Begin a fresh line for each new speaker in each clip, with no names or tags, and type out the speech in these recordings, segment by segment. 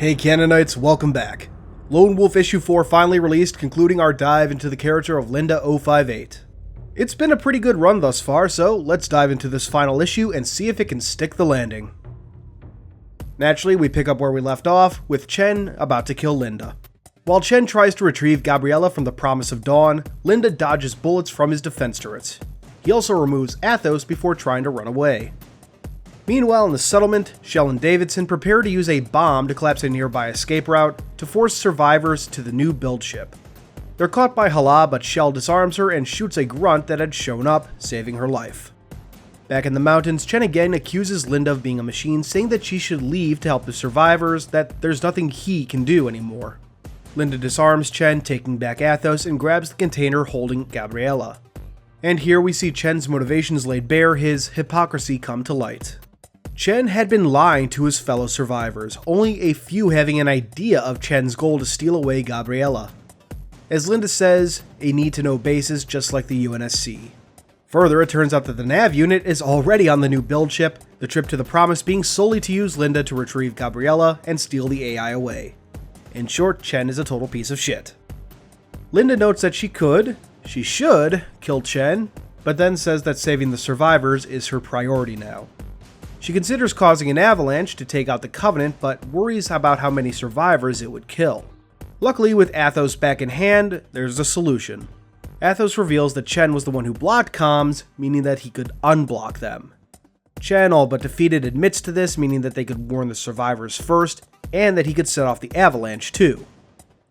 Hey Canonites, welcome back. Lone Wolf issue 4 finally released, concluding our dive into the character of Linda 058. It's been a pretty good run thus far, so let's dive into this final issue and see if it can stick the landing. Naturally, we pick up where we left off, with Chen about to kill Linda. While Chen tries to retrieve Gabriella from the Promise of Dawn, Linda dodges bullets from his defense turrets. He also removes Athos before trying to run away. Meanwhile, in the settlement, Shell and Davidson prepare to use a bomb to collapse a nearby escape route to force survivors to the new build ship. They're caught by Hala, but Shell disarms her and shoots a grunt that had shown up, saving her life. Back in the mountains, Chen again accuses Linda of being a machine, saying that she should leave to help the survivors, that there's nothing he can do anymore. Linda disarms Chen, taking back Athos, and grabs the container holding Gabriella. And here we see Chen's motivations laid bare, his hypocrisy come to light. Chen had been lying to his fellow survivors, only a few having an idea of Chen's goal to steal away Gabriella. As Linda says, a need-to-know basis just like the UNSC. Further, it turns out that the nav unit is already on the new build ship, the trip to the Promise being solely to use Linda to retrieve Gabriella and steal the AI away. In short, Chen is a total piece of shit. Linda notes that she should, kill Chen, but then says that saving the survivors is her priority now. She considers causing an avalanche to take out the Covenant, but worries about how many survivors it would kill. Luckily, with Athos back in hand, there's a solution. Athos reveals that Chen was the one who blocked comms, meaning that he could unblock them. Chen, all but defeated, admits to this, meaning that they could warn the survivors first, and that he could set off the avalanche too.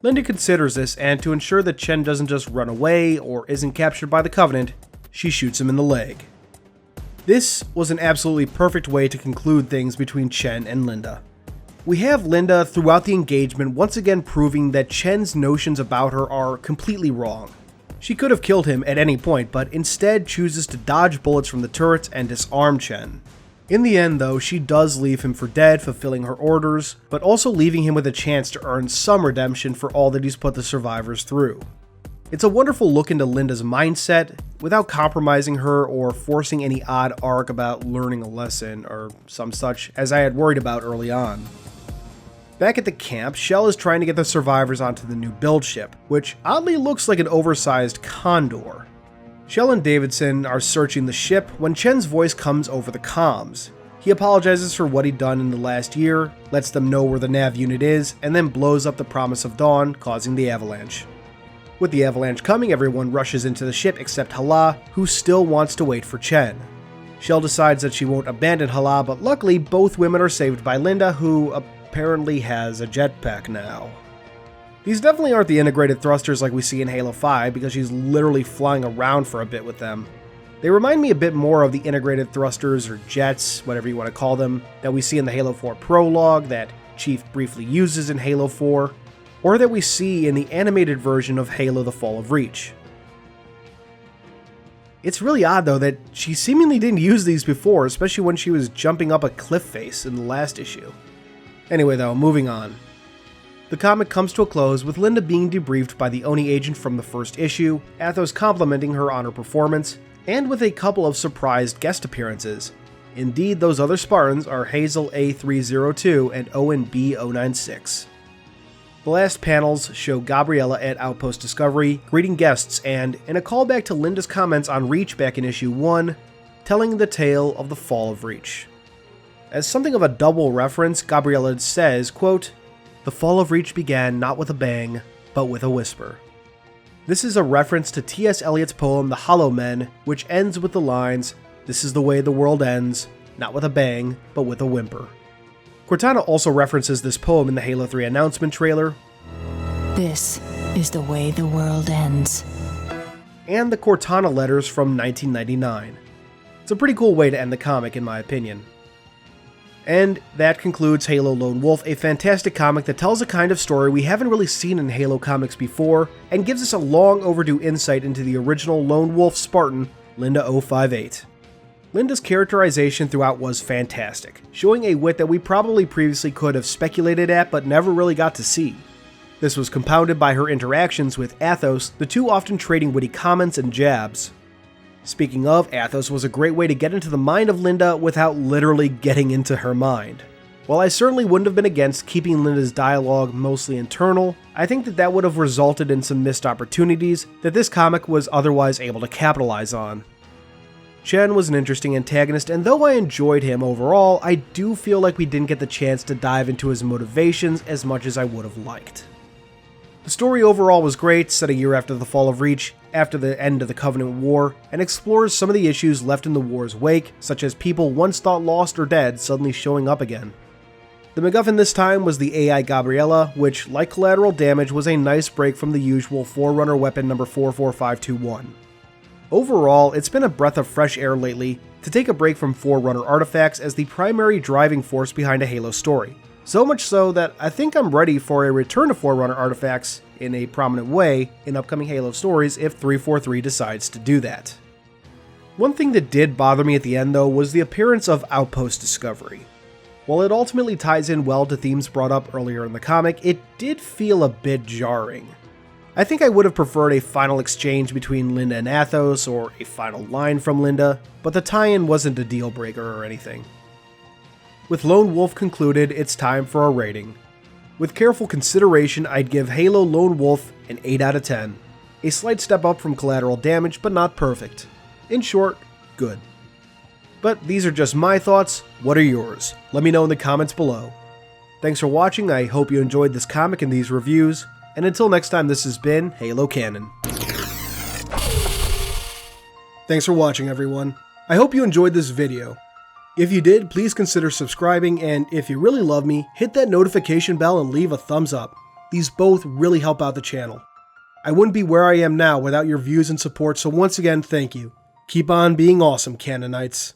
Linda considers this, and to ensure that Chen doesn't just run away or isn't captured by the Covenant, she shoots him in the leg. This was an absolutely perfect way to conclude things between Chen and Linda. We have Linda throughout the engagement once again proving that Chen's notions about her are completely wrong. She could have killed him at any point, but instead chooses to dodge bullets from the turrets and disarm Chen. In the end though, she does leave him for dead, fulfilling her orders, but also leaving him with a chance to earn some redemption for all that he's put the survivors through. It's a wonderful look into Linda's mindset, without compromising her or forcing any odd arc about learning a lesson or some such, as I had worried about early on. Back at the camp, Shell is trying to get the survivors onto the new build ship, which oddly looks like an oversized Condor. Shell and Davidson are searching the ship when Chen's voice comes over the comms. He apologizes for what he'd done in the last year, lets them know where the nav unit is, and then blows up the Promise of Dawn, causing the avalanche. With the avalanche coming, everyone rushes into the ship except Hala, who still wants to wait for Chen. Shell decides that she won't abandon Hala, but luckily both women are saved by Linda, who apparently has a jetpack now. These definitely aren't the integrated thrusters like we see in Halo 5, because she's literally flying around for a bit with them. They remind me a bit more of the integrated thrusters, or jets, whatever you want to call them, that we see in the Halo 4 prologue, that Chief briefly uses in Halo 4, or that we see in the animated version of Halo: The Fall of Reach. It's really odd though that she seemingly didn't use these before, especially when she was jumping up a cliff face in the last issue. Anyway though, moving on. The comic comes to a close with Linda being debriefed by the Oni agent from the first issue, Athos complimenting her on her performance, and with a couple of surprised guest appearances. Indeed, those other Spartans are Hazel A302 and Owen B096. The last panels show Gabriella at Outpost Discovery, greeting guests, and, in a callback to Linda's comments on Reach back in issue 1, telling the tale of the fall of Reach. As something of a double reference, Gabriella says, quote, "The fall of Reach began not with a bang, but with a whisper." This is a reference to T.S. Eliot's poem The Hollow Men, which ends with the lines, "This is the way the world ends, not with a bang, but with a whimper." Cortana also references this poem in the Halo 3 announcement trailer.
This is the way the world ends.
And the Cortana letters from 1999. It's a pretty cool way to end the comic, in my opinion. And that concludes Halo Lone Wolf, a fantastic comic that tells a kind of story we haven't really seen in Halo comics before, and gives us a long overdue insight into the original Lone Wolf Spartan, Linda 058. Linda's characterization throughout was fantastic, showing a wit that we probably previously could have speculated at but never really got to see. This was compounded by her interactions with Athos, the two often trading witty comments and jabs. Speaking of, Athos was a great way to get into the mind of Linda without literally getting into her mind. While I certainly wouldn't have been against keeping Linda's dialogue mostly internal, I think that would have resulted in some missed opportunities that this comic was otherwise able to capitalize on. Chen was an interesting antagonist, and though I enjoyed him overall, I do feel like we didn't get the chance to dive into his motivations as much as I would have liked. The story overall was great, set a year after the fall of Reach, after the end of the Covenant War, and explores some of the issues left in the war's wake, such as people once thought lost or dead suddenly showing up again. The MacGuffin this time was the AI Gabriella, which, like Collateral Damage, was a nice break from the usual Forerunner weapon number 44521. Overall, it's been a breath of fresh air lately to take a break from Forerunner artifacts as the primary driving force behind a Halo story. So much so that I think I'm ready for a return to Forerunner artifacts in a prominent way in upcoming Halo stories if 343 decides to do that. One thing that did bother me at the end though was the appearance of Outpost Discovery. While it ultimately ties in well to themes brought up earlier in the comic, it did feel a bit jarring. I think I would have preferred a final exchange between Linda and Athos or a final line from Linda, but the tie-in wasn't a deal breaker or anything. With Lone Wolf concluded, it's time for our rating. With careful consideration, I'd give Halo Lone Wolf an 8 out of 10. A slight step up from Collateral Damage, but not perfect. In short, good. But these are just my thoughts. What are yours? Let me know in the comments below. Thanks for watching, I hope you enjoyed this comic and these reviews, and until next time, this has been Halo Canon. Thanks for watching, everyone. I hope you enjoyed this video. If you did, please consider subscribing, and if you really love me, hit that notification bell and leave a thumbs up. These both really help out the channel. I wouldn't be where I am now without your views and support, so once again, thank you. Keep on being awesome, Canonites.